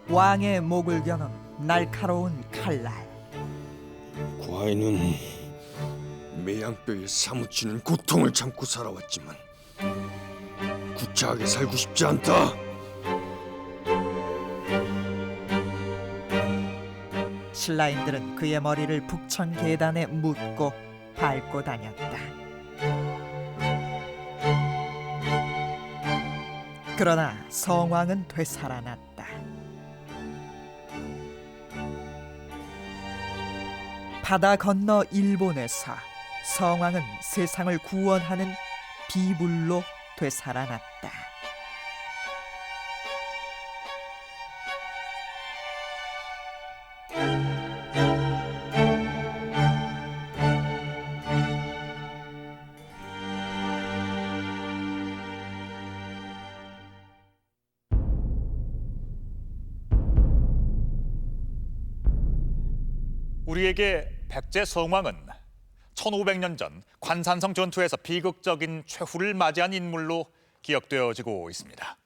왕의 목을 겨눈 날카로운 칼날. 그 아이는 매양뼈에 사무치는 고통을 참고 살아왔지만 구차하게 살고 싶지 않다. 신라인들은 그의 머리를 북천 계단에 묻고 밟고 다녔다. 그러나 성왕은 되살아났다. 바다 건너 일본에서 성왕은 세상을 구원하는 비불로 되살아났다. 우리에게 백제 성왕은 1500년 전 관산성 전투에서 비극적인 최후를 맞이한 인물로 기억되어지고 있습니다.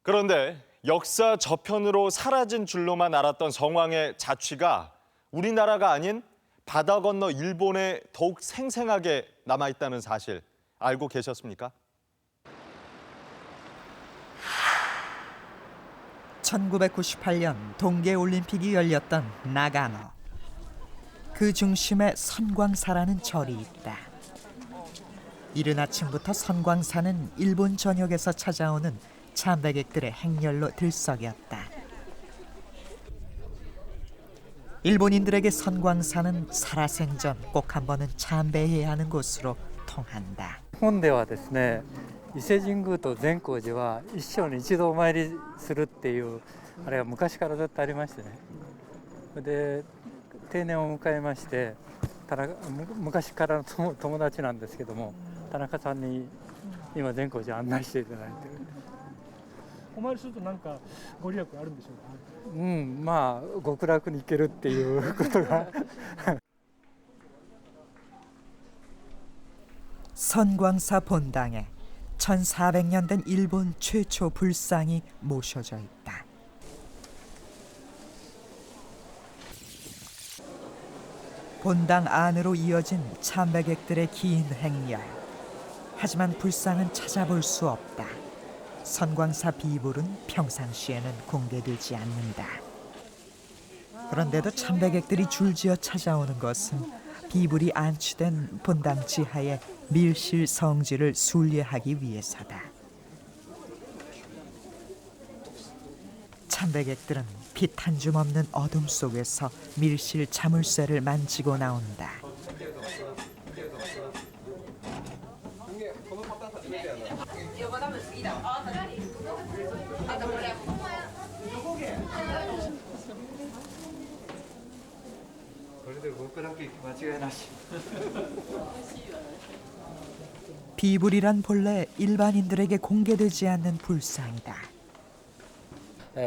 그런데 역사 저편으로 사라진 줄로만 알았던 성왕의 자취가 우리나라가 아닌 바다 건너 일본에 더욱 생생하게 남아있다는 사실 알고 계셨습니까? 1998년 동계올림픽이 열렸던 나가노. 그 중심에 선광사라는 절이 있다. 이른 아침부터 선광사는 일본 전역에서 찾아오는 참배객들의 행렬로 들썩였다. 일본인들에게 선광사는 살아생전 꼭 한 번은 참배해야 하는 곳으로 통한다. 日本ではですね、伊勢神宮と善光寺は一生に一度お参りするっていうあれは昔からずっとありましてね。で定年を迎えまして、昔からの友達なんですけども、田中さんに今善光寺案内していただいて。お参りするとなんかご利益あるんでしょうか。まあ極楽に行けるっていうことが。 선광사 본당에 1400년 된 일본 최초 불상이 모셔져 있다. 본당 안으로 이어진 참배객들의 긴 행렬. 하지만 불상은 찾아볼 수 없다. 선광사 비불은 평상시에는 공개되지 않는다. 그런데도 참배객들이 줄지어 찾아오는 것은 비불이 안치된 본당 지하의 밀실 성지를 순례하기 위해서다. 참배객들은 빛 한 줌 없는 어둠 속에서 밀실 자물쇠를 만지고 나온다. 비불이란 본래 일반인들에게 공개되지 않는 불상이다.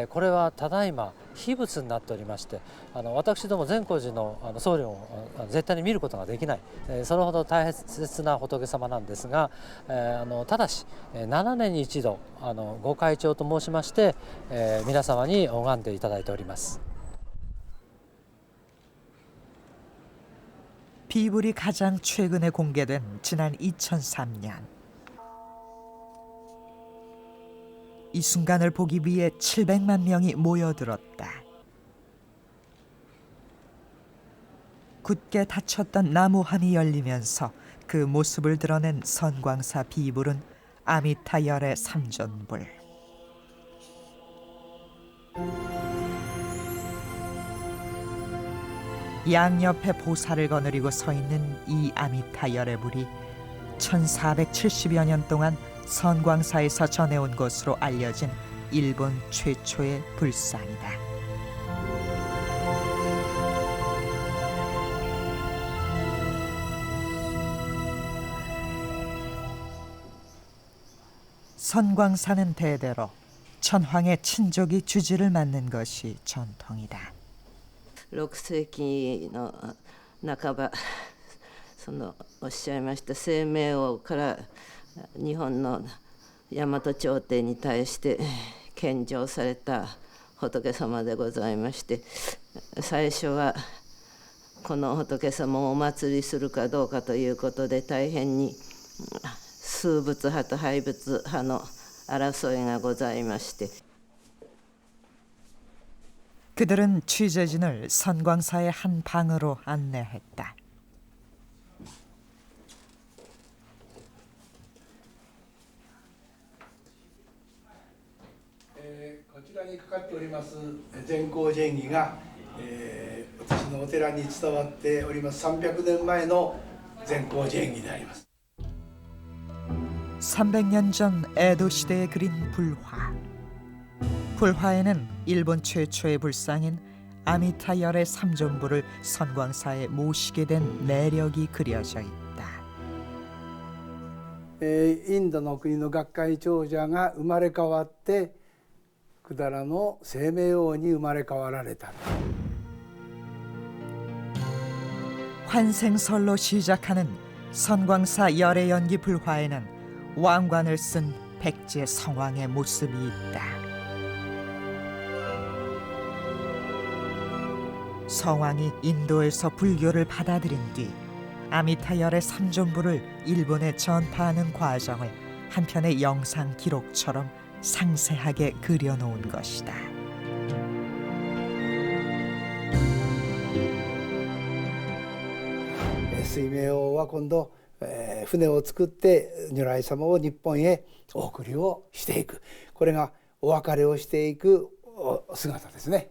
これはただいま秘仏になっておりまして、私ども善光寺の僧侶も絶対に見ることができない、それほど大切な仏様なんですが、ただし7年に一度ご開帳と申しまして、皆様に拝んでいただいております。 비불이 가장 최근에 공개된 지난 2003년. 이 순간을 보기 위해 700만 명이 모여들었다. 굳게 닫혔던 나무함이 열리면서 그 모습을 드러낸 선광사 비불은 아미타열의 삼존불. 양옆에 보살을 거느리고 서 있는 이 아미타열의 불이 1470여 년 동안 선광사에서 전해온 것으로 알려진 일본 최초의 불상이다. 선광사는 대대로 천황의 친족이 주지를 맡는 것이 전통이다. 6世紀の半ばおっしゃいました清明王から日本の大和朝廷に対して献上された仏様でございまして、最初はこの仏様をお祭りするかどうかということで大変に崇仏派と廃仏派の争いがございまして、 그들은 취재진을 선광사의 한 방으로 안내했다. こちらにかかっております善光寺縁起が、私のお寺に伝わっております300年前の善光寺縁起であります。 300년 전 에도 시대에 그린 불화. 불화에는 일본 최초의 불상인 아미타열의 삼존부를 선광사에 모시게 된 내력이 그려져 있다. インドの国の学会長者が生まれ変わって百済の清明王に生まれ変わられた。 환생설로 시작하는 선광사 열애 연기 불화에는 왕관을 쓴 백제 성왕의 모습이 있다. 성왕이 인도에서 불교를 받아들인 뒤 아미타열의 삼존부를 일본에 전파하는 과정을 한 편의 영상 기록처럼 상세하게 그려놓은 것이다.水明王は今度、船を作って如来様を日本へお送りをしていく、これがお別れをしていく姿ですね。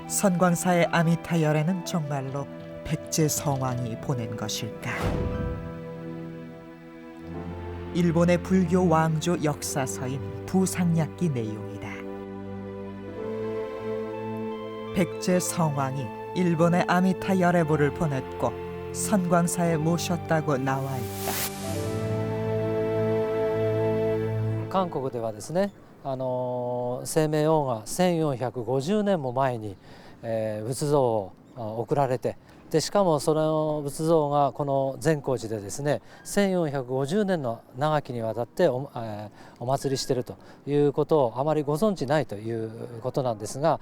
선광사의 아미타열에는 정말로 백제 성왕이 보낸 것일까? 일본의 불교 왕조 역사서인 부상약기 내용이다. 백제 성왕이 일본의 아미타열애보를 보냈고 선광사에 모셨다고 나와 있다. 韓国ではですね、清明王が1450年も前に、仏像を送られて、でしかもその仏像がこの善光寺でですね1450年の長きにわたってお祭りしているということをあまりご存じないということなんですが、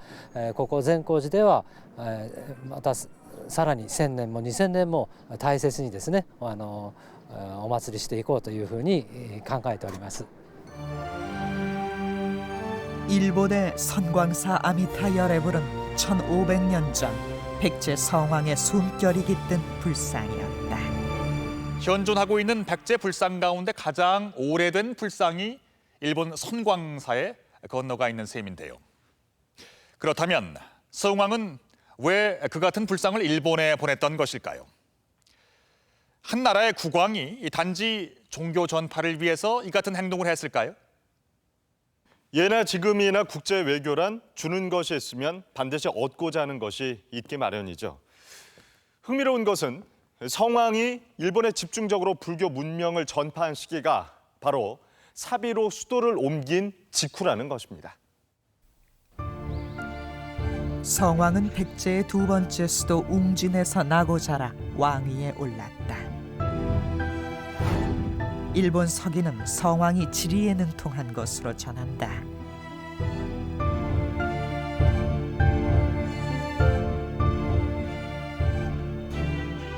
ここ善光寺ではまたさらに1000年も2000年も大切にですねお祭りしていこうというふうに考えております。 일본의 선광사 아미타열애불은 1500년 전 백제 성왕의 숨결이 깃든 불상이었다. 현존하고 있는 백제 불상 가운데 가장 오래된 불상이 일본 선광사에 건너가 있는 셈인데요. 그렇다면 성왕은 왜 그 같은 불상을 일본에 보냈던 것일까요? 한 나라의 국왕이 단지 종교 전파를 위해서 이 같은 행동을 했을까요? 예나 지금이나 국제 외교란 주는 것이 있으면 반드시 얻고자 하는 것이 있기 마련이죠. 흥미로운 것은 성왕이 일본에 집중적으로 불교 문명을 전파한 시기가 바로 사비로 수도를 옮긴 직후라는 것입니다. 성왕은 백제의 두 번째 수도 웅진에서 나고 자라 왕위에 올랐다. 일본 서기는 성왕이 지리에 능통한 것으로 전한다.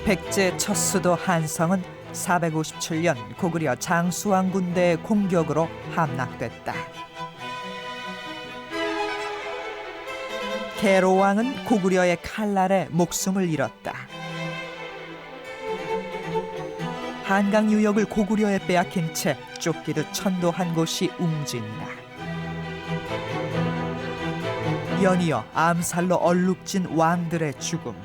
백제 첫 수도 한성은 457년 고구려 장수왕 군대의 공격으로 함락됐다. 계로왕은 고구려의 칼날에 목숨을 잃었다. 한강 유역을 고구려에 빼앗긴 채 쫓기듯 천도한 곳이 웅진이다. 연이어 암살로 얼룩진 왕들의 죽음.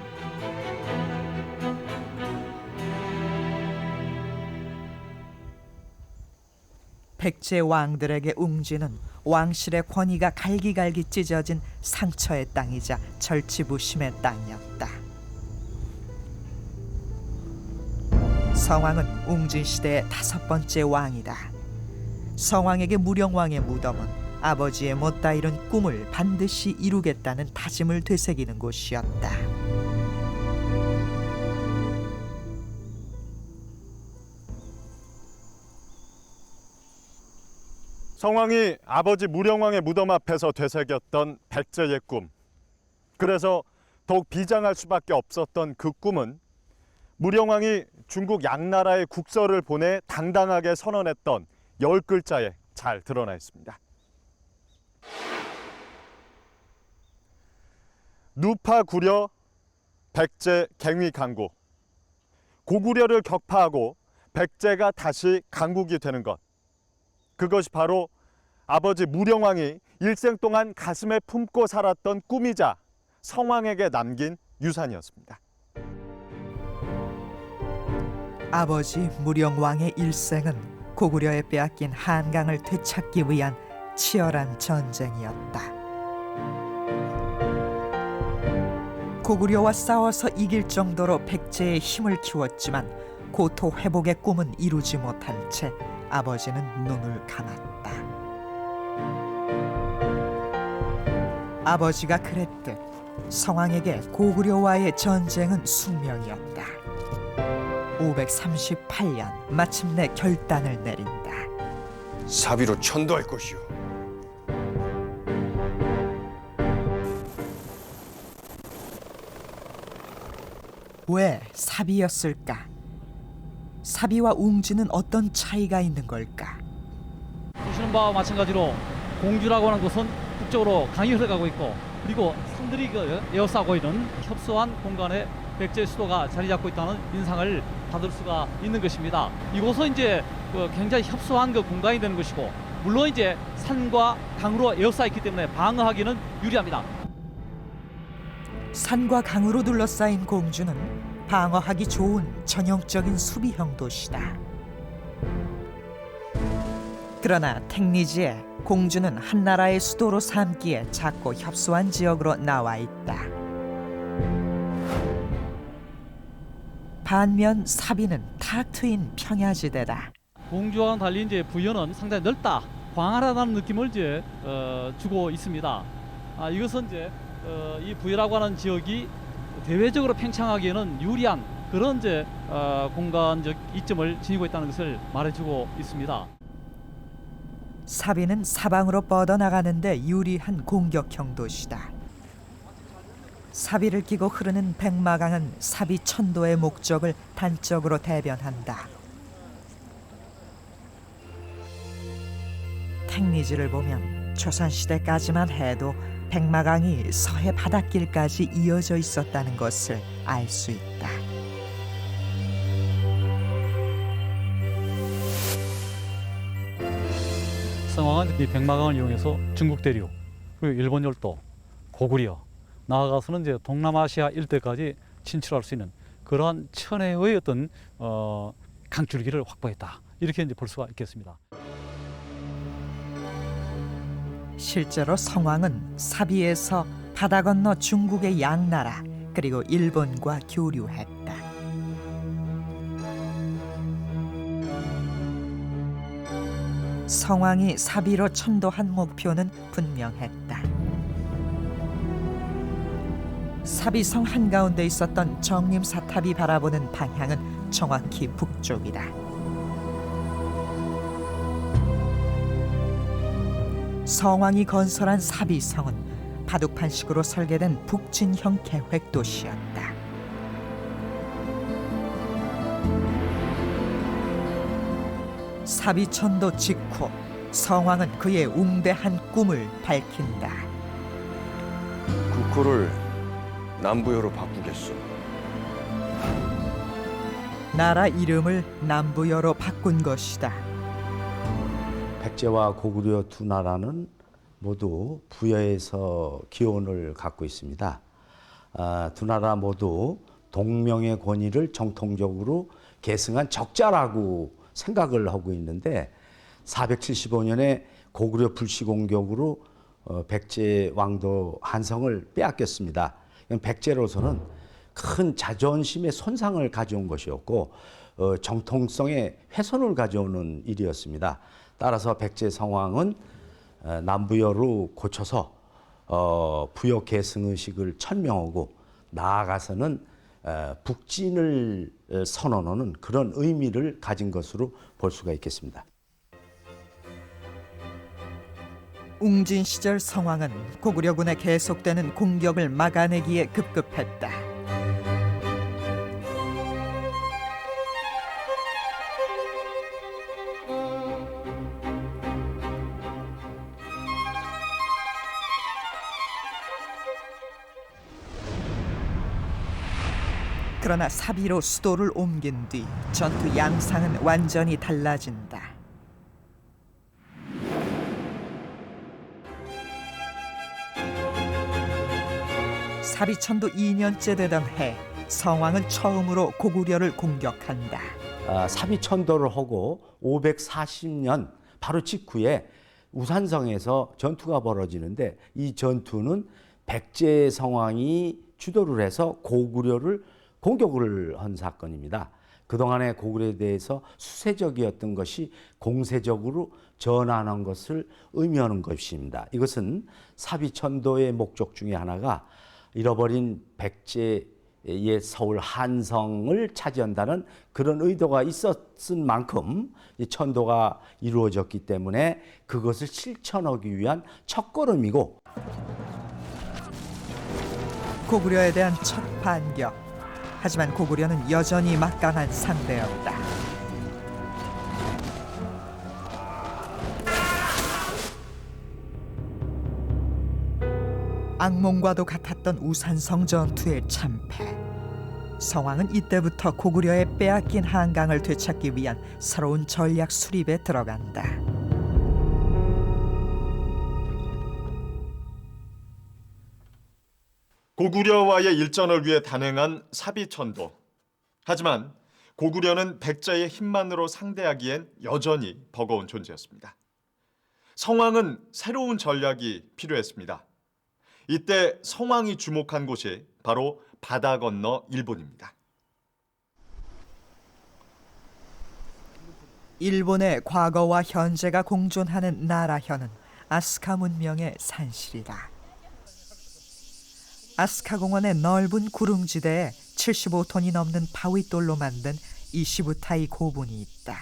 백제 왕들에게 웅진은 왕실의 권위가 갈기갈기 찢어진 상처의 땅이자 절치부심의 땅이었다. 성왕은 웅진 시대의 5번째 왕이다. 성왕에게 무령왕의 무덤은 아버지의 못다 이룬 꿈을 반드시 이루겠다는 다짐을 되새기는 곳이었다. 성왕이 아버지 무령왕의 무덤 앞에서 되새겼던 백제의 꿈. 그래서 더욱 비장할 수밖에 없었던 그 꿈은 무령왕이 중국 양나라에 국서를 보내 당당하게 선언했던 10글자에 잘 드러나 있습니다. 누파 구려 백제 갱위 강국. 고구려를 격파하고 백제가 다시 강국이 되는 것. 그것이 바로 아버지 무령왕이 일생 동안 가슴에 품고 살았던 꿈이자 성왕에게 남긴 유산이었습니다. 아버지 무령왕의 일생은 고구려에 빼앗긴 한강을 되찾기 위한 치열한 전쟁이었다. 고구려와 싸워서 이길 정도로 백제의 힘을 키웠지만 고토 회복의 꿈은 이루지 못한 채 아버지는 눈을 감았다. 아버지가 그랬듯 성왕에게 고구려와의 전쟁은 숙명이었다. 538년 마침내 결단을 내린다. 사비로 천도할 것이오. 왜 사비였을까? 사비와 웅지는 어떤 차이가 있는 걸까? 보시는 바와 마찬가지로 공주라고 하는 곳은 북쪽으로 강이 흘러가고 있고, 그리고 산들이 에워싸고 있는 협소한 공간에 백제 수도가 자리 잡고 있다는 인상을 받을 수가 있는 것입니다. 이곳은 이제 굉장히 협소한 공간이 되는 것이고, 물론 이제 산과 강으로 에워싸 있기 때문에 방어하기는 유리합니다. 산과 강으로 둘러싸인 공주는 방어하기 좋은 전형적인 수비형 도시다. 그러나 택리지에 공주는 한나라의 수도로 삼기에 작고 협소한 지역으로 나와 있다. 반면 사비는 탁 트인 평야지대다. 공주와는 달리 이제 부여는 상당히 넓다, 광활하다는 느낌을 이제 주고 있습니다. 이것은 이제 이 부여라고 하는 지역이 대외적으로 팽창하기에는 유리한 그런 이제 공간적 이점을 지니고 있다는 것을 말해주고 있습니다. 사비는 사방으로 뻗어나가는데 유리한 공격형 도시다. 사비를 끼고 흐르는 백마강은 사비 천도의 목적을 단적으로 대변한다. 택리지를 보면 조선시대까지만 해도 백마강이 서해 바닷길까지 이어져 있었다는 것을 알 수 있다. 성왕은 이 백마강을 이용해서 중국 대륙, 그리고 일본 열도, 고구려, 나아가서는 이제 동남아시아 일대까지 진출할 수 있는 그러한 천혜의 어떤 강줄기를 확보했다, 이렇게 이제 볼 수가 있겠습니다. 실제로 성왕은 사비에서 바다 건너 중국의 양나라 그리고 일본과 교류했다. 성왕이 사비로 천도한 목표는 분명했다. 사비성 한가운데 있었던 정림사탑이 바라보는 방향은 정확히 북쪽이다. 성왕이 건설한 사비성은 바둑판식으로 설계된 북진형 계획 도시였다. 사비천도 직후 성왕은 그의 웅대한 꿈을 밝힌다. 국호를 남부여로 바꾸겠소. 나라 이름을 남부여로 바꾼 것이다. 백제와 고구려 두 나라는 모두 부여에서 기원을 갖고 있습니다. 두 나라 모두 동명의 권위를 정통적으로 계승한 적자라고 생각을 하고 있는데 475년에 고구려 불시 공격으로 백제 왕도 한성을 빼앗겼습니다. 백제로서는 큰 자존심의 손상을 가져온 것이었고 정통성의 훼손을 가져오는 일이었습니다. 따라서 백제 성왕은 남부여로 고쳐서 부여 계승 의식을 천명하고 나아가서는 북진을 선언하는 그런 의미를 가진 것으로 볼 수가 있겠습니다. 웅진 시절 성왕은 고구려군의 계속되는 공격을 막아내기에 급급했다. 그러나 사비로 수도를 옮긴 뒤 전투 양상은 완전히 달라진다. 사비천도 2년째 되던 해, 성왕은 처음으로 고구려를 공격한다. 사비천도를 하고 540년 바로 직후에 우산성에서 전투가 벌어지는데, 이 전투는 백제 성왕이 주도를 해서 고구려를 공격을 한 사건입니다. 그동안의 고구려에 대해서 수세적이었던 것이 공세적으로 전환한 것을 의미하는 것입니다. 이것은 사비천도의 목적 중에 하나가 잃어버린 백제의 서울 한성을 차지한다는 그런 의도가 있었은 만큼 이 천도가 이루어졌기 때문에 그것을 실천하기 위한 첫걸음이고, 고구려에 대한 첫 반격. 하지만 고구려는 여전히 막강한 상대였다. 악몽과도 같았던 우산성 전투의 참패. 성왕은 이때부터 고구려의 빼앗긴 한강을 되찾기 위한 새로운 전략 수립에 들어간다. 고구려와의 일전을 위해 단행한 사비천도. 하지만 고구려는 백제의 힘만으로 상대하기엔 여전히 버거운 존재였습니다. 성왕은 새로운 전략이 필요했습니다. 이때 성왕이 주목한 곳이 바로 바다 건너 일본입니다. 일본의 과거와 현재가 공존하는 나라현은 아스카 문명의 산실이다. 아스카 공원의 넓은 구릉지대에 75톤이 넘는 바위돌로 만든 이시부타이 고분이 있다.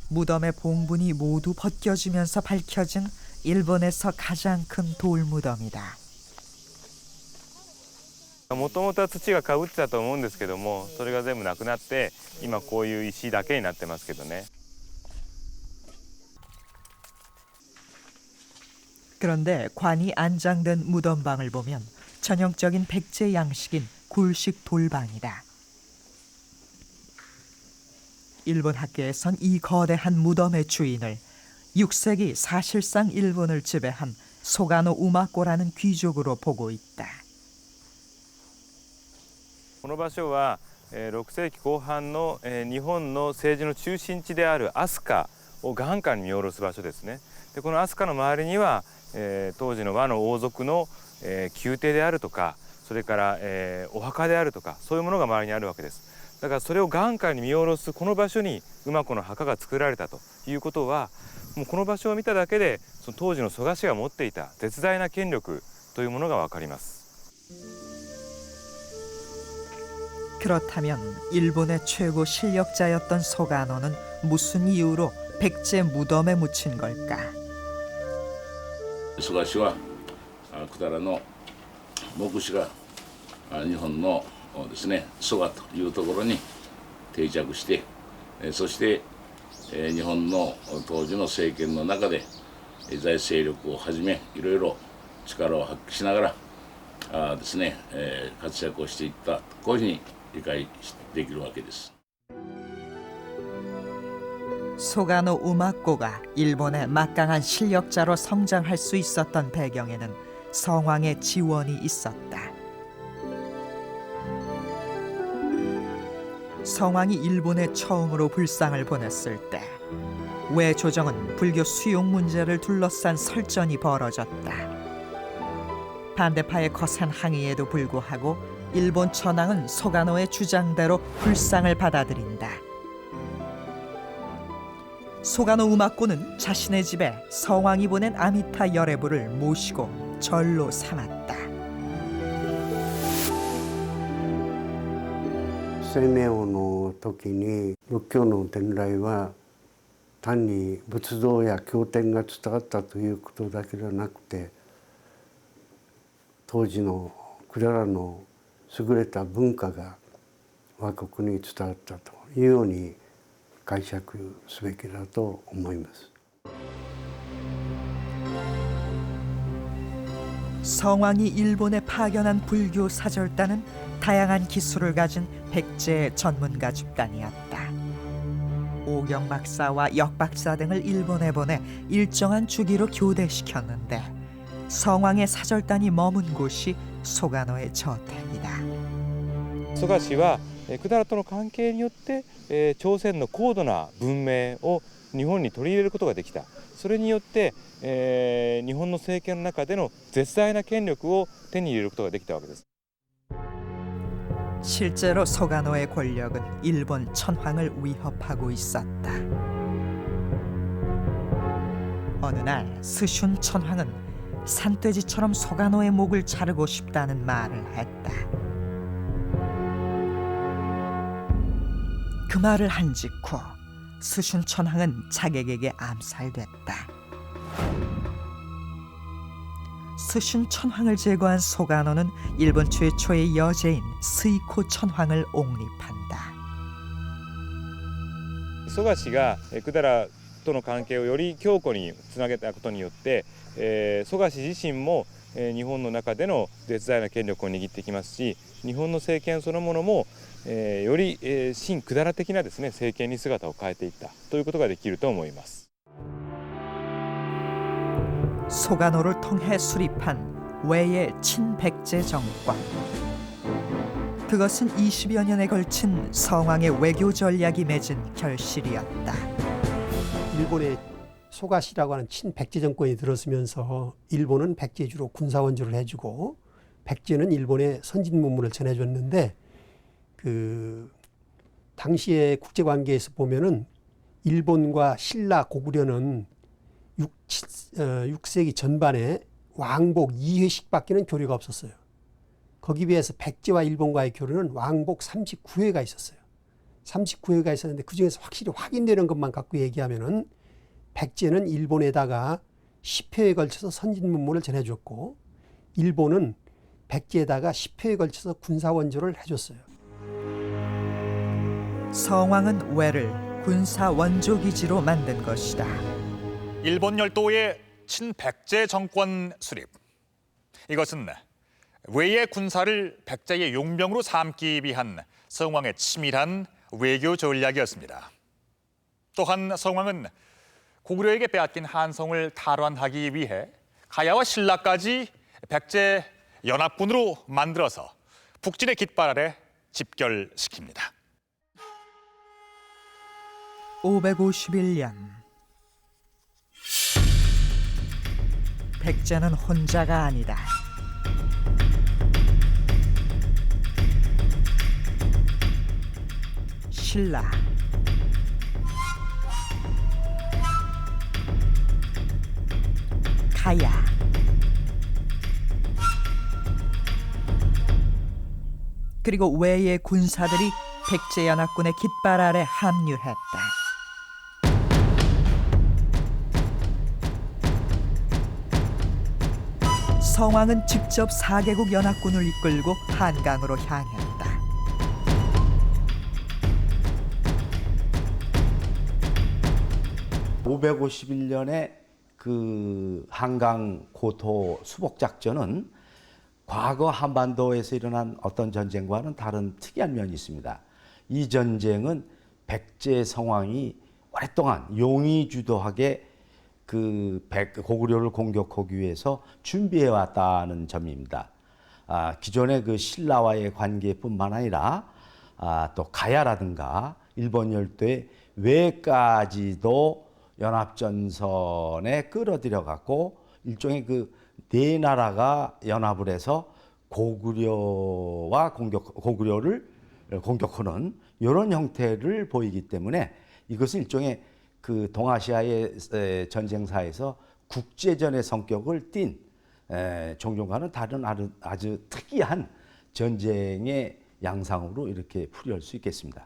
무덤의 봉분이 모두 벗겨지면서 밝혀진 일본에서 가장 큰 돌무덤이다. もともとは土がかぶってたと思うんですけども、それが全部なくなって今こういう石だけになってますけどね。 그런데 관이 안장된 무덤방을 보면 전형적인 백제 양식인 굴식 돌방이다. 일본 학계에선 이 거대한 무덤의 주인을 6세기 사실상 일본을 지배한 소가노 우마코라는 귀족으로 보고 있다. この場所は6世紀後半の日本の政治の中心地である飛鳥を眼下に見下ろす場所ですね。でこの飛鳥の周りには当時の倭の王族の宮廷であるとか、それからお墓であるとか、そういうものが周りにあるわけです。だからそれを眼下に見下ろすこの場所に馬子の墓が作られたということは、もうこの場所を見ただけでその当時の蘇我氏が持っていた絶大な権力というものが分かります。 그렇다면 일본의 최고 실력자였던 소가노는 무슨 이유로 백제 무덤에 묻힌 걸까? 蘇我氏は百済の牧師が日本のですね蘇我というところに定着して、そして日本の当時の政権の中で財政力をはじめいろいろ力を発揮しながらですね活躍をしていった、こういうふうに理解できるわけです。 소가노 우마코가 일본의 막강한 실력자로 성장할 수 있었던 배경에는 성왕의 지원이 있었다. 성왕이 일본에 처음으로 불상을 보냈을 때 외조정은 불교 수용 문제를 둘러싼 설전이 벌어졌다. 반대파의 거센 항의에도 불구하고 일본 천황은 소가노의 주장대로 불상을 받아들인다. 소가노 우마코는 자신의 집에 성왕이 보낸 아미타 열애부를 모시고 절로 삼았다. 生命王の時に仏教の伝来は単に仏像や経典が伝わったということだけではなくて、当時の百済の優れた文化が我が国に伝わったというように解釈すべきだと思います。 성왕이 일본에 파견한 불교 사절단은 다양한 기술을 가진 백제 전문가 집단이었다. 오경 박사와 역 박사 등을 일본에 보내 일정한 주기로 교대시켰는데 성왕의 사절단이 머문 곳이 소가노의 저택이다. 蘇我氏は百済との関係によって、朝鮮の高度な文明を日本に取り入れることができた。それによって、日本の政権の中での絶大な権力を手に入れることができたわけです。 실제로 소가노의 권력은 일본 천황을 위협하고 있었다. 어느 날 스슌 천황은 산돼지처럼 소가노의 목을 자르고 싶다는 말을 했다. 그 말을 한 직후 스슌 천황은 자객에게 암살됐다. 스슌 천황을 제거한 소가노는 일본 최초의 여제인 스이코 천황을 옹립한다. 蘇我氏が百済との関係をより強固につなげたことによって、蘇我氏自身も日本の中での絶大な権力を握ってきますし、日本の政権そのものもより新百済的なですね政権に姿を変えていったということができると思います。 소가노를 통해 수립한 외의 친백제 정권. 그것은 20여 년에 걸친 성왕의 외교 전략이 맺은 결실이었다. 일본의 소가시라고 하는 친백제 정권이 들어서면서 일본은 백제주로 군사원조를 해주고 백제는 일본의 선진 문물을 전해줬는데 그 당시의 국제관계에서 보면은 일본과 신라 고구려는 6세기 전반에 왕복 2회씩밖에는 교류가 없었어요. 거기 비해서 백제와 일본과의 교류는 왕복 39회가 있었어요. 39회가 있었는데 그중에서 확실히 확인되는 것만 갖고 얘기하면은 백제는 일본에다가 10회에 걸쳐서 선진 문물을 전해줬고 일본은 백제에다가 10회에 걸쳐서 군사원조를 해줬어요. 성왕은 외를 군사 원조기지로 만든 것이다. 일본 열도의 친백제 정권 수립. 이것은 외의 군사를 백제의 용병으로 삼기 위한 성왕의 치밀한 외교 전략이었습니다. 또한 성왕은 고구려에게 빼앗긴 한성을 탈환하기 위해 가야와 신라까지 백제 연합군으로 만들어서 북진의 깃발 아래 집결시킵니다. 551년 백제는 혼자가 아니다. 신라, 가야, 그리고 외의 군사들이 백제연합군의 깃발 아래 합류했다. 성왕은 직접 4개국 연합군을 이끌고 한강으로 향했다. (551년에) 그 한강 고토 수복 작전은 과거 한반도에서 일어난 어떤 전쟁과는 다른 특이한 면이 있습니다. 이 전쟁은 백제 성왕이 오랫동안 용의주도하게 고구려를 공격하기 위해서 준비해 왔다는 점입니다. 기존의 그 신라와의 관계뿐만 아니라 또 가야라든가 일본 열도의 외까지도 연합전선에 끌어들여 갖고 일종의 그 네 나라가 연합을 해서 고구려를 공격하는 이런 형태를 보이기 때문에 이것은 일종의 그 동아시아의 전쟁사에서 국제전의 성격을 띤 종종과는 다른 아주 특이한 전쟁의 양상으로 이렇게 풀이할 수 있겠습니다.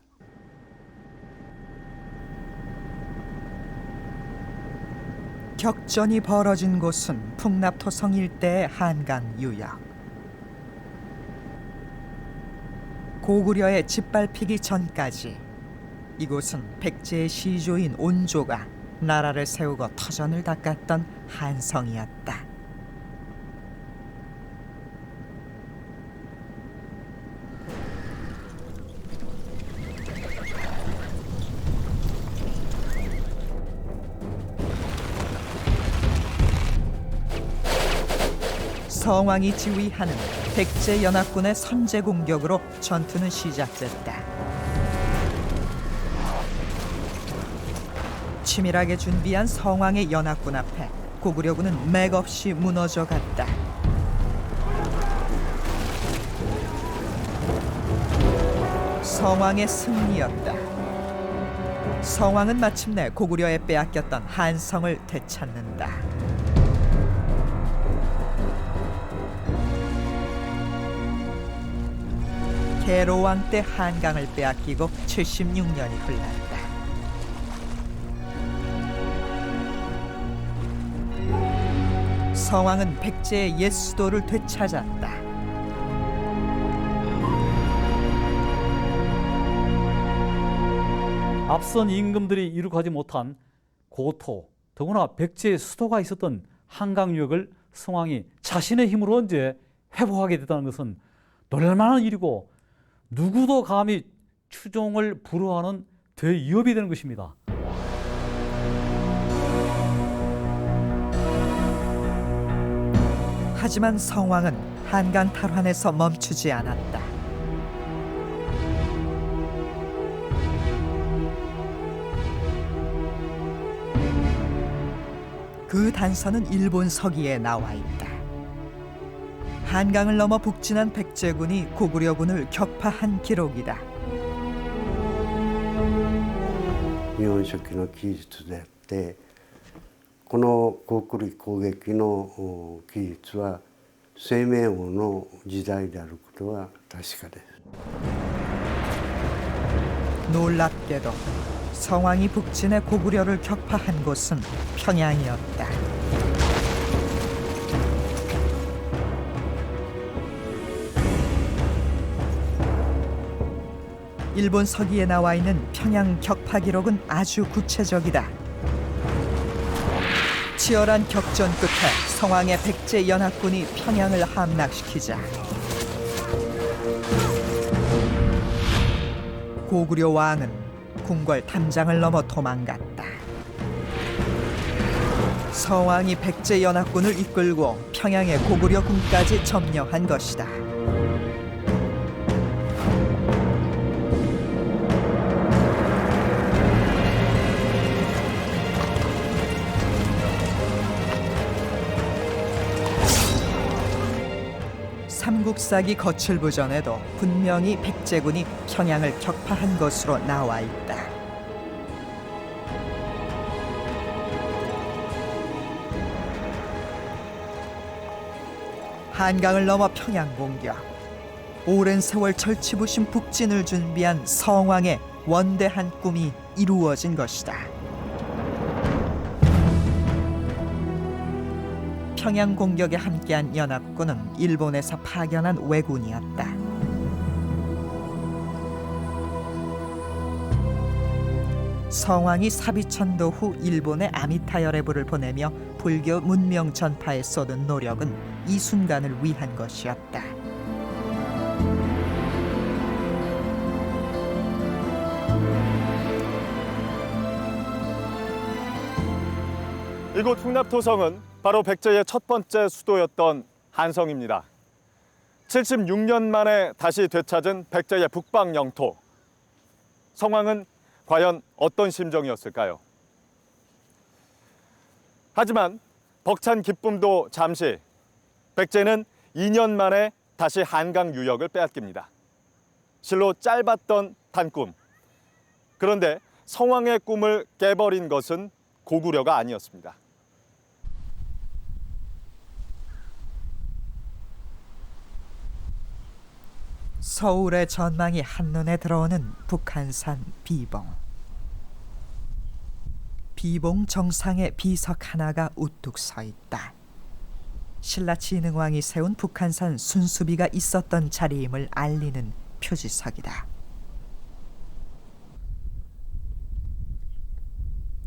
격전이 벌어진 곳은 풍납토성 일대의 한강 유역. 고구려의 짓밟히기 전까지 이곳은 백제의 시조인 온조가 나라를 세우고 터전을 닦았던 한성이었다. 성왕이 지휘하는 백제 연합군의 선제 공격으로 전투는 시작됐다. 치밀하게 준비한 성왕의 연합군 앞에 고구려군은 맥없이 무너져 갔다. 성왕의 승리였다. 성왕은 마침내 고구려에 빼앗겼던 한성을 되찾는다. 계로왕 때 한강을 빼앗기고 76년이 흘렀다. 성왕은 백제의 옛 수도를 되찾았다. 앞선 임금들이 이룩하지 못한 고토, 더구나 백제의 수도가 있었던 한강 유역을 성왕이 자신의 힘으로 언제 회복하게 됐다는 것은 놀랄만한 일이고 누구도 감히 추종을 불허하는 대위협이 되는 것입니다. 하지만 성왕은 한강 탈환에서 멈추지 않았다. 그 단서는 일본 서기에 나와 있다. 한강을 넘어 북진한 백제군이 고구려군을 격파한 기록이다. 日本書紀の記述であって、この高句麗攻撃の記述は生命王の時代であることは確かです。 놀랍게도 성왕이 북진해 고구려를 격파한 곳은 평양이었다. 일본 서기에 나와 있는 평양 격파 기록은 아주 구체적이다. 치열한 격전 끝에 성왕의 백제 연합군이 평양을 함락시키자 고구려 왕은 궁궐 담장을 넘어 도망갔다. 성왕이 백제 연합군을 이끌고 평양의 고구려 군까지 점령한 것이다. 삼국사기 거칠부전에도 분명히 백제군이 평양을 격파한 것으로 나와 있다. 한강을 넘어 평양 공격. 오랜 세월 절치부심 북진을 준비한 성왕의 원대한 꿈이 이루어진 것이다. 평양 공격에 함께한 연합군은 일본에서 파견한 왜군이었다. 성왕이 사비천도 후 일본에 아미타열애부를 보내며 불교 문명 전파에 쏟은 노력은 이 순간을 위한 것이었다. 이곳 풍납토성은 바로 백제의 첫 번째 수도였던 한성입니다. 76년 만에 다시 되찾은 백제의 북방 영토. 성왕은 과연 어떤 심정이었을까요? 하지만 벅찬 기쁨도 잠시. 백제는 2년 만에 다시 한강 유역을 빼앗깁니다. 실로 짧았던 단꿈. 그런데 성왕의 꿈을 깨버린 것은 고구려가 아니었습니다. 서울의 전망이 한눈에 들어오는 북한산 비봉. 비봉 정상에 비석 하나가 우뚝 서 있다. 신라 진흥왕이 세운 북한산 순수비가 있었던 자리임을 알리는 표지석이다.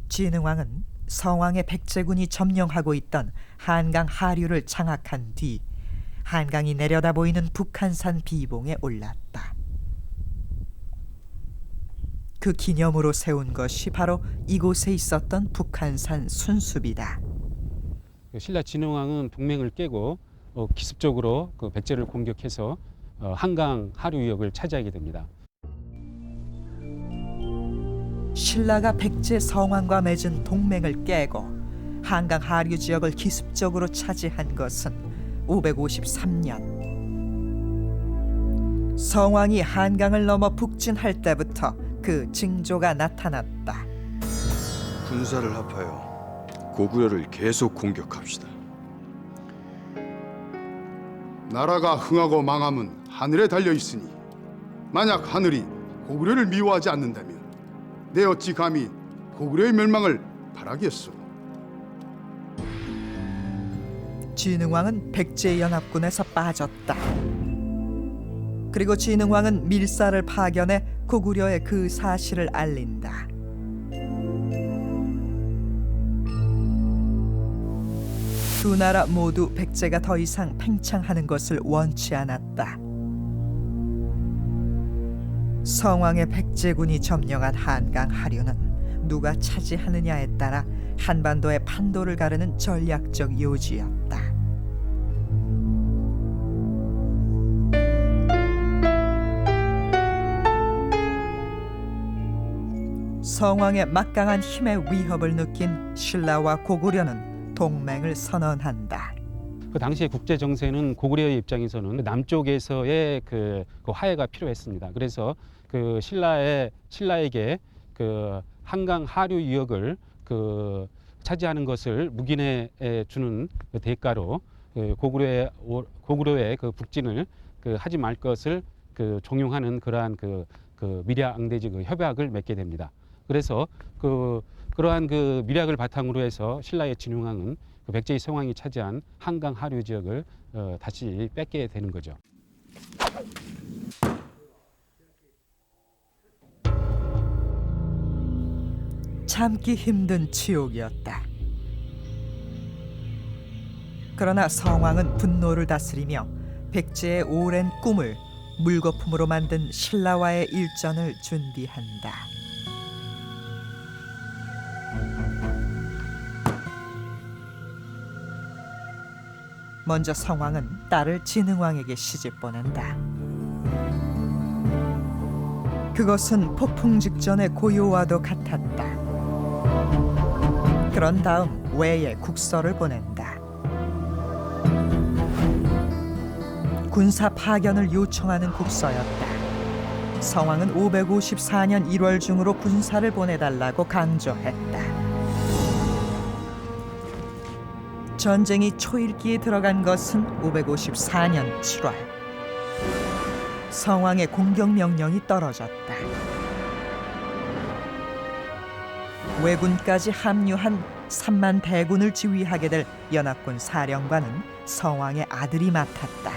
진흥왕은 성왕의 백제군이 점령하고 있던 한강 하류를 장악한 뒤 한강이 내려다 보이는 북한산 비봉에 올랐다. 그 기념으로 세운 것이 바로 이곳에 있었던 북한산 순수비다. 신라 진흥왕은 동맹을 깨고 기습적으로 그 백제를 공격해서 한강 하류역을 차지하게 됩니다. 신라가 백제 성왕과 맺은 동맹을 깨고 한강 하류 지역을 기습적으로 차지한 것은 553년. 성왕이 한강을 넘어 북진할 때부터 그 징조가 나타났다. 군사를 합하여 고구려를 계속 공격합시다. 나라가 흥하고 망함은 하늘에 달려 있으니 만약 하늘이 고구려를 미워하지 않는다면 내 어찌 감히 고구려의 멸망을 바라겠소. 진흥왕은 백제연합군에서 빠졌다. 그리고 진흥왕은 밀사를 파견해 고구려에 그 사실을 알린다. 두 나라 모두 백제가 더 이상 팽창하는 것을 원치 않았다. 성왕의 백제군이 점령한 한강 하류는 누가 차지하느냐에 따라 한반도의 판도를 가르는 전략적 요지였다. 성왕의 막강한 힘의 위협을 느낀 신라와 고구려는 동맹을 선언한다. 그 당시의 국제 정세는 고구려의 입장에서는 남쪽에서의 그 화해가 필요했습니다. 그래서 그 신라에게 그 한강 하류 유역을 그 차지하는 것을 묵인해 주는 그 대가로 고구려의 그 북진을 그 하지 말 것을 그 종용하는 그러한 그 밀양대지 그 협약을 맺게 됩니다. 그래서 그러한 그 밀약을 바탕으로 해서 신라의 진흥왕은 그 백제의 성왕이 차지한 한강 하류 지역을 다시 뺏게 되는 거죠. 참기 힘든 치욕이었다. 그러나 성왕은 분노를 다스리며 백제의 오랜 꿈을 물거품으로 만든 신라와의 일전을 준비한다. 먼저 성왕은 딸을 진흥왕에게 시집 보낸다. 그것은 폭풍 직전의 고요와도 같았다. 그런 다음 외에 국서를 보낸다. 군사 파견을 요청하는 국서였다. 성왕은 554년 1월 중으로 군사를 보내달라고 강조했다. 전쟁이 초일기에 들어간 것은 554년 7월. 성왕의 공격 명령이 떨어졌다. 왜군까지 합류한 3만 대군을 지휘하게 될 연합군 사령관은 성왕의 아들이 맡았다.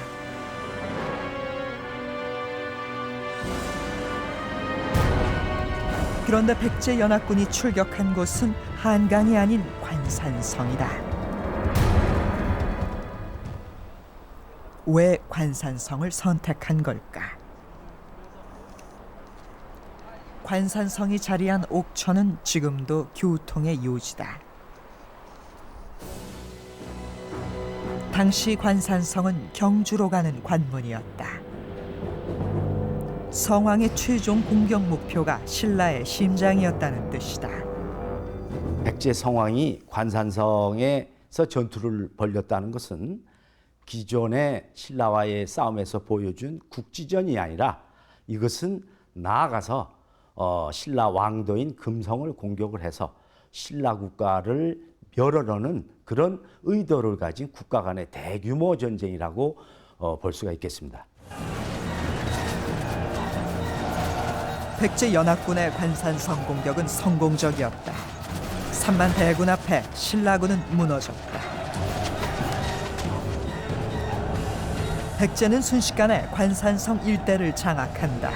그런데 백제 연합군이 출격한 곳은 한강이 아닌 관산성이다. 왜 관산성을 선택한 걸까? 관산성이 자리한 옥천은 지금도 교통의 요지다. 당시 관산성은 경주로 가는 관문이었다. 성왕의 최종 공격 목표가 신라의 심장이었다는 뜻이다. 백제 성왕이 관산성에서 전투를 벌였다는 것은 기존의 신라와의 싸움에서 보여준 국지전이 아니라 이것은 나아가서 신라 왕도인 금성을 공격을 해서 신라 국가를 멸하려는 그런 의도를 가진 국가 간의 대규모 전쟁이라고 볼 수가 있겠습니다. 백제 연합군의 관산성 공격은 성공적이었다. 3만 대군 앞에 신라군은 무너졌다. 백제는 순식간에 관산성 일대를 장악한다.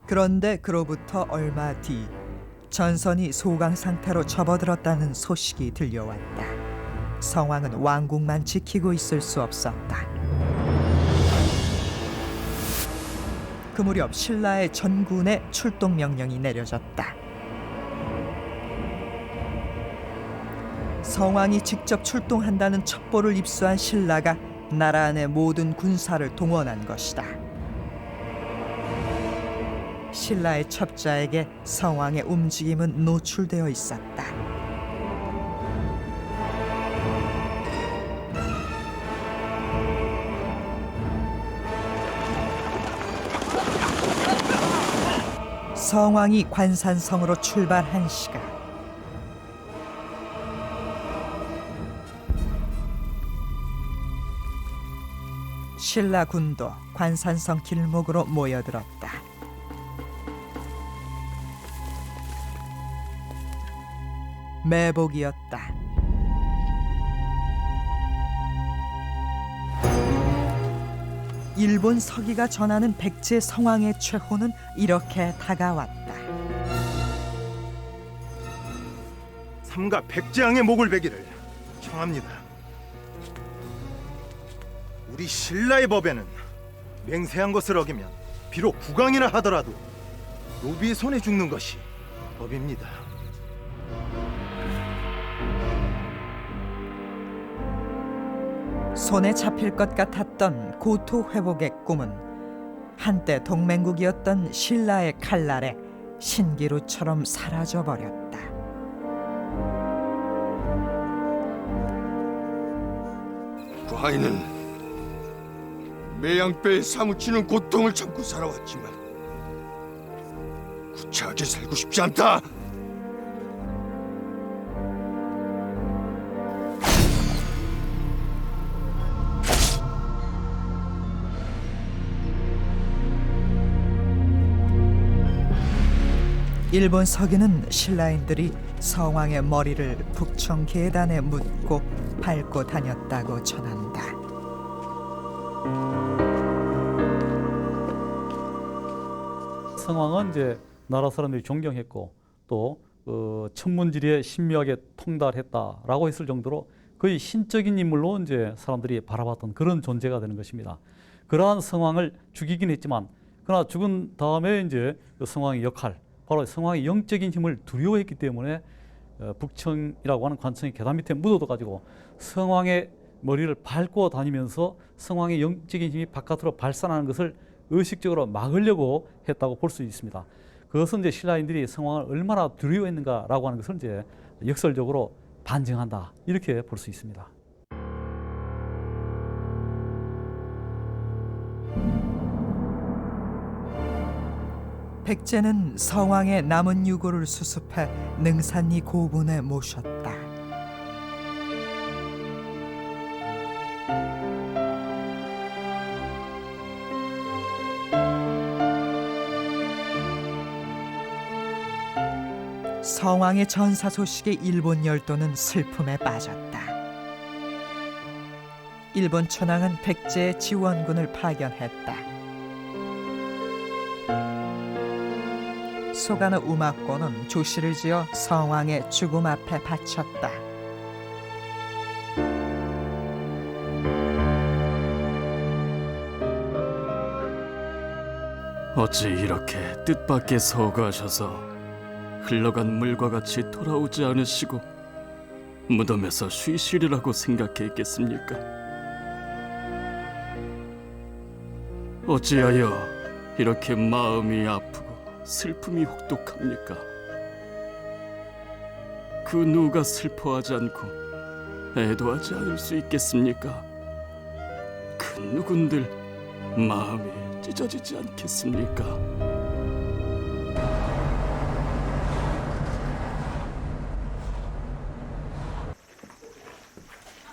그런데 그로부터 얼마 뒤 전선이 소강 상태로 접어들었다는 소식이 들려왔다. 성왕은 왕국만 지키고 있을 수 없었다. 그 무렵 신라의 전군에 출동 명령이 내려졌다. 성왕이 직접 출동한다는 첩보를 입수한 신라가 나라 안의 모든 군사를 동원한 것이다. 신라의 첩자에게 성왕의 움직임은 노출되어 있었다. 성왕이 관산성으로 출발한 시각, 신라 군도 관산성 길목으로 모여들었다. 매복이었다. 일본 서기가 전하는 백제 성왕의 최후는 이렇게 다가왔다. 삼가 백제왕의 목을 베기를 청합니다. 우리 신라의 법에는 맹세한 것을 어기면 비록 국왕이라 하더라도 노비의 손에 죽는 것이 법입니다. 손에 잡힐 것 같았던 고토 회복의 꿈은 한때 동맹국이었던 신라의 칼날에 신기루처럼 사라져버렸다. 그 아이는 매양뼈에 사무치는 고통을 참고 살아왔지만 구차하게 살고 싶지 않다. 일본 서기는 신라인들이 성왕의 머리를 북청 계단에 묻고 밟고 다녔다고 전한다. 성왕은 이제 나라 사람들이 존경했고 또 천문지리에 신묘하게 통달했다라고 했을 정도로 거의 신적인 인물로 이제 사람들이 바라봤던 그런 존재가 되는 것입니다. 그러한 성왕을 죽이긴 했지만 그러나 죽은 다음에 이제 그 성왕의 역할, 바로 성왕의 영적인 힘을 두려워했기 때문에 북청이라고 하는 관청의 계단 밑에 묻어둬가지고 성왕의 머리를 밟고 다니면서 성왕의 영적인 힘이 바깥으로 발산하는 것을 의식적으로 막으려고 했다고 볼 수 있습니다. 그것은 이제 신라인들이 성왕을 얼마나 두려워했는가라고 하는 것을 이제 역설적으로 반증한다, 이렇게 볼 수 있습니다. 백제는 성왕의 남은 유고를 수습해 능산리 고분에 모셨다. 성왕의 전사 소식에 일본 열도는 슬픔에 빠졌다. 일본 천황은 백제의 지원군을 파견했다. 소가노 우마코는 조시를 지어 성왕의 죽음 앞에 바쳤다. 어찌 이렇게 뜻밖의 서거하셔서 흘러간 물과 같이 돌아오지 않으시고 무덤에서 쉬시리라고 생각했겠습니까? 어찌하여 이렇게 마음이 아프고 슬픔이 혹독합니까? 그 누가 슬퍼하지 않고 애도하지 않을 수 있겠습니까? 그 누군들 마음이 찢어지지 않겠습니까?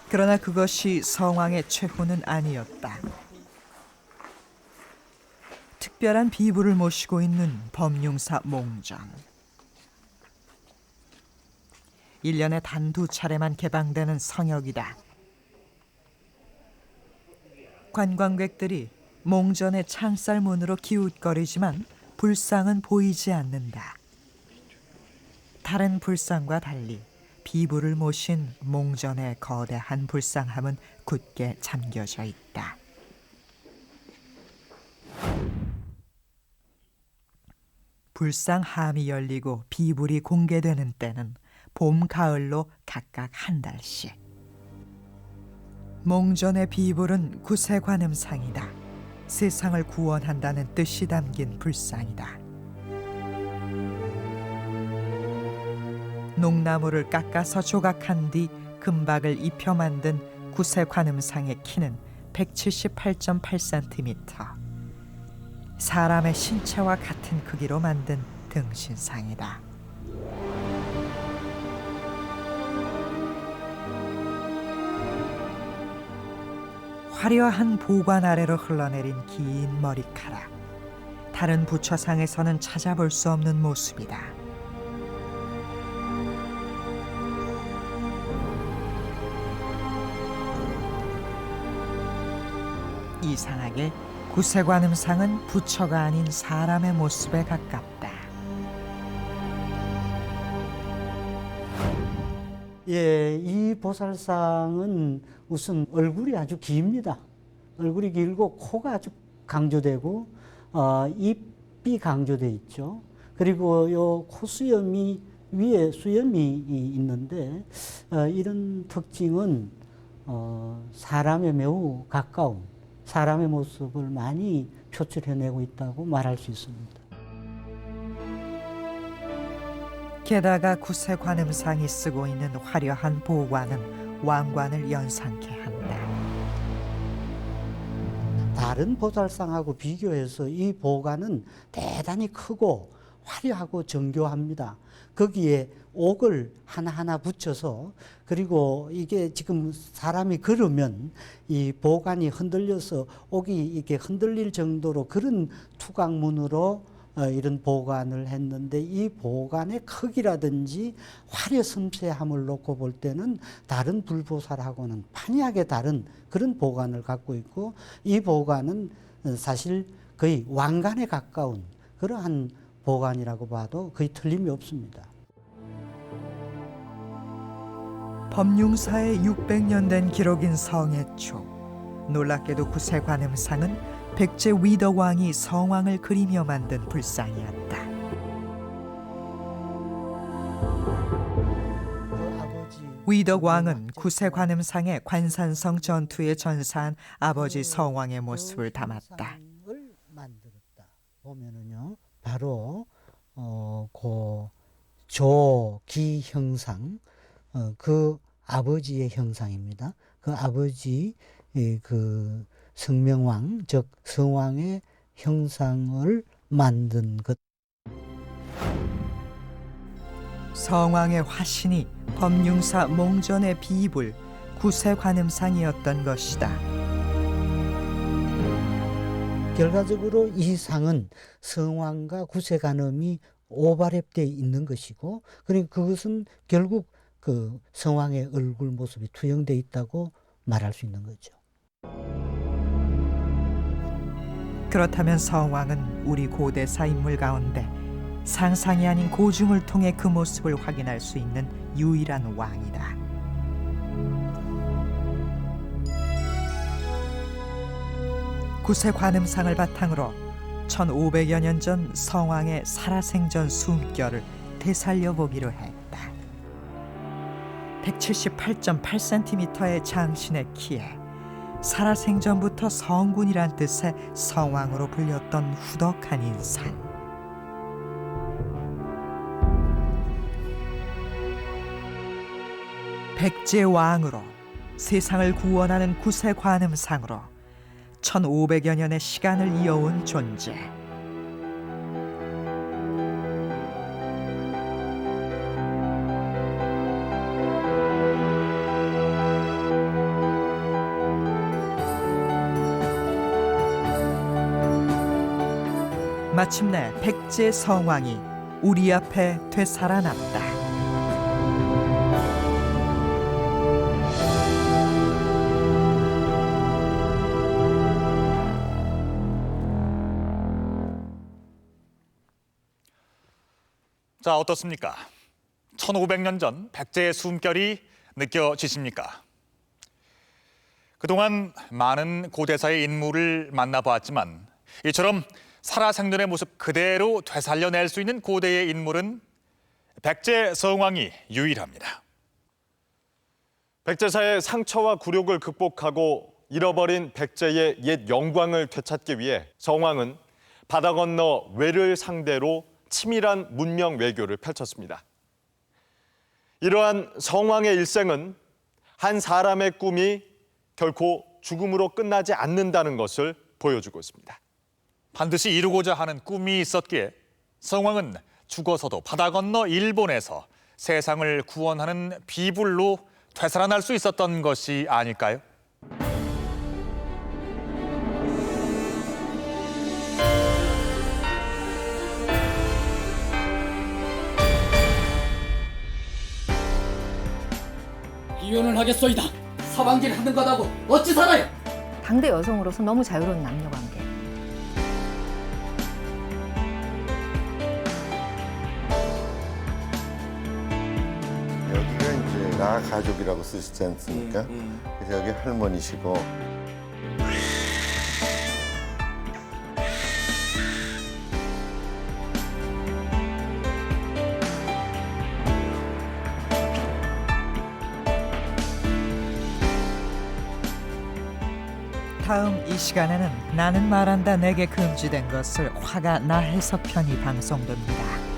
그러나 그것이 성왕의 최후는 아니었다. 특별한 비부를 모시고 있는 법융사 몽전. 1년에 단 2차례만 개방되는 성역이다. 관광객들이 몽전의 창살 문으로 기웃거리지만 불상은 보이지 않는다. 다른 불상과 달리 비부를 모신 몽전의 거대한 불상함은 굳게 잠겨져 있다. 불상 함이 열리고 비불이 공개되는 때는 봄, 가을로 각각 한 달씩. 몽전의 비불은 구세관음상이다. 세상을 구원한다는 뜻이 담긴 불상이다. 농나무를 깎아서 조각한 뒤 금박을 입혀 만든 구세관음상의 키는 178.8cm. 사람의 신체와 같은 크기로 만든 등신상이다. 화려한 보관 아래로 흘러내린 긴 머리카락. 다른 부처상에서는 찾아볼 수 없는 모습이다. 이상하게 구세관음상은 부처가 아닌 사람의 모습에 가깝다. 예, 이 보살상은 우선 얼굴이 아주 깁니다. 얼굴이 길고 코가 아주 강조되고 입이 강조돼 있죠. 그리고 요 코수염이 위에 수염이 있는데 이런 특징은 사람에 매우 가까운 사람의 모습을 많이 표출해내고 있다고 말할 수 있습니다. 게다가 구세관음상이 쓰고 있는 화려한 보관은 왕관을 연상케 한다. 다른 보살상하고 비교해서 이 보관은 대단히 크고 화려하고 정교합니다. 거기에 옥을 하나하나 붙여서 그리고 이게 지금 사람이 걸으면 이 보관이 흔들려서 옥이 이렇게 흔들릴 정도로 그런 투각문으로 이런 보관을 했는데 이 보관의 크기라든지 화려 섬세함을 놓고 볼 때는 다른 불보살하고는 판이하게 다른 그런 보관을 갖고 있고 이 보관은 사실 거의 왕관에 가까운 그러한 보관이라고 봐도 거의 틀림이 없습니다. 법융사의 600년 된 기록인 성애초. 놀랍게도 구세관음상은 백제 위덕왕이 성왕을 그리며 만든 불상이었다. 위덕왕은 구세관음상의 관산성 전투에 전사한 아버지 성왕의 모습을 담았다. 만들었다 보면은요, 바로 그 조기 형상, 그 아버지의 형상입니다. 그 아버지 그 성명왕, 즉 성왕의 형상을 만든 것. 성왕의 화신이 법융사 몽전의 비불 구세관음상이었던 것이다. 결과적으로 이 상은 성왕과 구세관음이 오버랩되어 있는 것이고, 그리고 그것은 결국 그 성왕의 얼굴 모습이 투영되어 있다고 말할 수 있는 거죠. 그렇다면 성왕은 우리 고대사 인물 가운데 상상이 아닌 고증을 통해 그 모습을 확인할 수 있는 유일한 왕이다. 구세관음상을 바탕으로 1500여 년 전 성왕의 살아생전 숨결을 되살려 보기로 했다. 178.8cm의 장신의 키에 살아생전부터 성군이란 뜻의 성왕으로 불렸던 후덕한 인상. 백제왕으로 세상을 구원하는 구세관음상으로 1500여 년의 시간을 이어온 존재. 마침내 백제 성왕이 우리 앞에 되살아났다. 자, 어떻습니까? 1500년 전 백제의 숨결이 느껴지십니까? 그동안 많은 고대사의 인물을 만나보았지만 이처럼 살아생전의 모습 그대로 되살려낼 수 있는 고대의 인물은 백제 성왕이 유일합니다. 백제사의 상처와 굴욕을 극복하고 잃어버린 백제의 옛 영광을 되찾기 위해 성왕은 바다 건너 외를 상대로 치밀한 문명 외교를 펼쳤습니다. 이러한 성왕의 일생은 한 사람의 꿈이 결코 죽음으로 끝나지 않는다는 것을 보여주고 있습니다. 반드시 이루고자 하는 꿈이 있었기에 성왕은 죽어서도 바다 건너 일본에서 세상을 구원하는 비불로 되살아날 수 있었던 것이 아닐까요? 이혼을 하겠소이다. 사방길 하는 것하고 어찌 살아요? 당대 여성으로서 너무 자유로운 남녀관계. 여기가 이제 나 가족이라고 쓰시지 않습니까? 그래서 여기 할머니시고. 다음 이 시간에는 나는 말한다 내게 금지된 것을 화가 나 해석편이 방송됩니다.